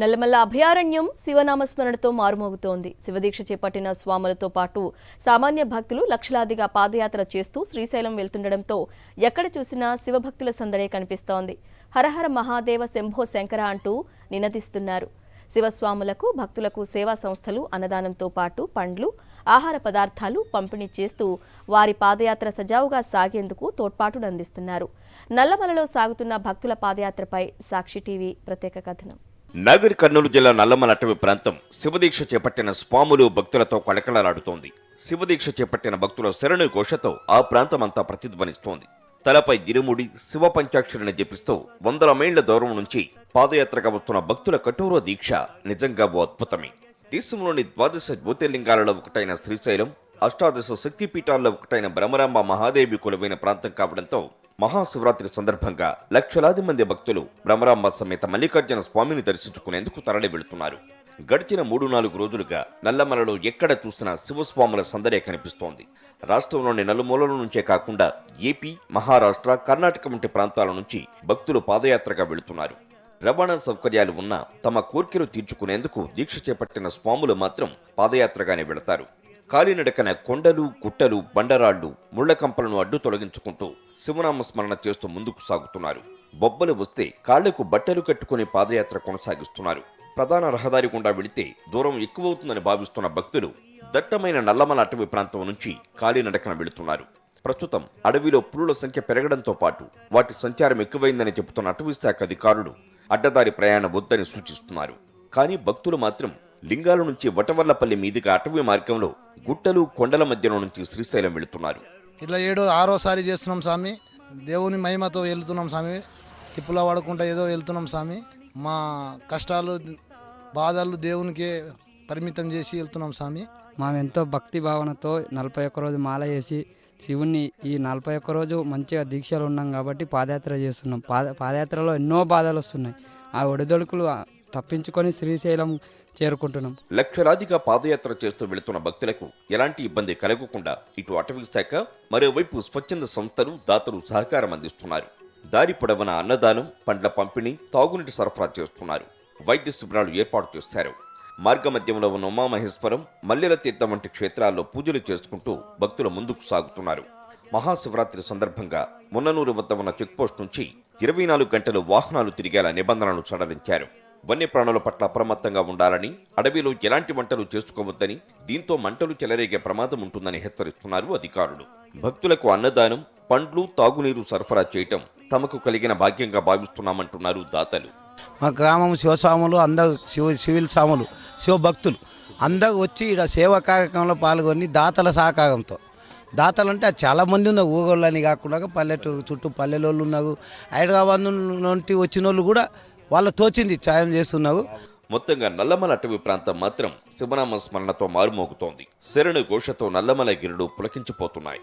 నల్లమల్ల అభయారణ్యం శివనామస్మరణతో మారుమోగుతోంది. శివదీక్ష చేపట్టిన స్వాములతో పాటు సామాన్య భక్తులు లక్షలాదిగా పాదయాత్ర చేస్తూ శ్రీశైలం వెళ్తుండటంతో ఎక్కడ చూసినా శివభక్తుల సందడే కనిపిస్తోంది. హరహర మహాదేవ శంభో శంకర అంటూ నినదిస్తున్నారు. శివస్వాములకు భక్తులకు సేవా సంస్థలు అన్నదానంతో పాటు పండ్లు, ఆహార పదార్థాలు పంపిణీ చేస్తూ వారి పాదయాత్ర సజావుగా సాగేందుకు తోడ్పాటునందిస్తున్నారు. నల్లమలలో సాగుతున్న భక్తుల పాదయాత్రపై సాక్షి టీవీ ప్రత్యేక కథనం. నాగర్ కర్నూలు జిల్లా నల్లమల అటవీ ప్రాంతం శివదీక్ష చేపట్టిన స్వాములు భక్తులతో కళకళలాడుతోంది. శివదీక్ష చేపట్టిన భక్తుల శరణు ఘోషతో ఆ ప్రాంతమంతా ప్రతిధ్వనిస్తోంది. తలపై ఇరుముడి శివ పంచాక్షరిని జపిస్తూ వందల మైళ్ల దూరం నుంచి పాదయాత్రగా వస్తున్న భక్తుల కఠోర దీక్ష నిజంగా ఓ అద్భుతమే. దేశంలోని 12 జ్యోతిర్లింగాలలో ఒకటైన శ్రీశైలం, అష్టాదశ శక్తిపీఠాల్లో ఒకటైన బ్రహ్మరాంబ మహాదేవి కొలువైన ప్రాంతం కావడంతో మహాశివరాత్రి సందర్భంగా లక్షలాది మంది భక్తులు బ్రహ్మరాంబ సమేత మల్లికార్జున స్వామిని దర్శించుకునేందుకు తరలి వెళుతున్నారు. గడిచిన 3-4 రోజులుగా నల్లమలలో ఎక్కడ చూసినా శివస్వాముల సందడే కనిపిస్తోంది. రాష్ట్రంలోని నలుమూలల నుంచే కాకుండా ఏపీ, మహారాష్ట్ర, కర్ణాటక వంటి ప్రాంతాల నుంచి భక్తులు పాదయాత్రగా వెళుతున్నారు. రవాణా సౌకర్యాలు ఉన్నా తమ కోర్కెలు తీర్చుకునేందుకు దీక్ష చేపట్టిన స్వాములు మాత్రం పాదయాత్రగానే వెళతారు. కాలినడకన కొండలు, గుట్టలు, బండరాళ్లు, ముళ్లకంపలను అడ్డు తొలగించుకుంటూ శివనామస్మరణ చేస్తూ ముందుకు సాగుతున్నారు. బొబ్బలు వస్తే కాళ్లకు బట్టలు కట్టుకుని పాదయాత్ర కొనసాగిస్తున్నారు. ప్రధాన రహదారి గుండా వెళితే దూరం ఎక్కువవుతుందని భావిస్తున్న భక్తులు దట్టమైన నల్లమల అటవీ ప్రాంతం నుంచి కాలినడకన వెళుతున్నారు. ప్రస్తుతం అడవిలో పులుల సంఖ్య పెరగడంతో పాటు వాటి సంచారం ఎక్కువైందని చెబుతున్న అటవీ శాఖ అధికారులు అడ్డదారి ప్రయాణం వద్దని సూచిస్తున్నారు. కానీ భక్తులు మాత్రం లింగాల నుంచి వటవర్లపల్లి మీదుగా అటవీ మార్గంలో గుట్టలు, కొండల మధ్యలో నుంచి శ్రీశైలం వెళుతున్నారు. ఇట్లా 6వ చేస్తున్నాం స్వామి. దేవుని మహిమతో వెళ్తున్నాం స్వామి. తిప్పులా పడకుండా ఏదో వెళ్తున్నాం స్వామి. మా కష్టాలు, బాధలు దేవునికే పరిమితం చేసి వెళ్తున్నాం స్వామి. మేము ఎంతో భక్తి భావనతో 41 రోజు మాల వేసి శివుణ్ణి ఈ 41 రోజు మంచిగా దీక్షలు ఉన్నాం కాబట్టి పాదయాత్ర చేస్తున్నాం. పాదయాత్రలో ఎన్నో బాధలు వస్తున్నాయి. ఆ ఒడిదొడుకులు తప్పించుకొని శ్రీశైలం చేరుకుంటున్నాం. లక్షలాదిగా పాదయాత్ర చేస్తూ వెళుతున్న భక్తులకు ఎలాంటి ఇబ్బంది కలగకుండా ఇటు అటవీ శాఖ, మరోవైపు స్వచ్ఛంద సంస్థలు, దాతలు సహకారం అందిస్తున్నారు. దారి పొడవున అన్నదానం, పండ్ల పంపిణీ, తాగునీటి సరఫరా చేస్తున్నారు. వైద్య శిబిరాలు ఏర్పాటు చేశారు. మార్గ మధ్యంలో ఉన్న ఉమామహేశ్వరం, మల్లెల తీర్థం వంటి క్షేత్రాల్లో పూజలు చేసుకుంటూ భక్తులు ముందుకు సాగుతున్నారు. మహాశివరాత్రి సందర్భంగా మున్ననూరు వద్ద ఉన్న చెక్పోస్ట్ నుంచి 24 గంటలు వాహనాలు తిరిగేలా నిబంధనలు సడలించారు. వన్యప్రాణుల పట్ల అప్రమత్తంగా ఉండాలని, అడవిలో ఎలాంటి వంటలు చేసుకోవద్దని, దీంతో మంటలు చెలరేగే ప్రమాదం ఉంటుందని హెచ్చరిస్తున్నారు అధికారులు. భక్తులకు అన్నదానం, పండ్లు, తాగునీరు సరఫరా చేయటం తమకు కలిగిన భాగ్యంగా భావిస్తున్నామంటున్నారు దాతలు. మా గ్రామం శివస్వాములు అందరూ సివిల్ స్వాములు, శివభక్తులు అందరూ వచ్చి ఇక్కడ సేవా కార్యక్రమంలో పాల్గొని దాతల సహకారంతో, దాతలు అంటే చాలా మంది ఉన్నారు. ఊరోళ్ళని కాకుండా పల్లెటూరు చుట్టూ పల్లెలోళ్ళు ఉన్నారు. హైదరాబాద్ నుండి వచ్చిన వాళ్ళు కూడా వాళ్ళ తోచింది సాయం చేస్తున్నారు. మొత్తంగా నల్లమల అటవీ ప్రాంతం మాత్రం శివనామ స్మరణతో మారుమోగుతోంది. శరణు ఘోషతో నల్లమల గిరుడు పులకించిపోతున్నాయి.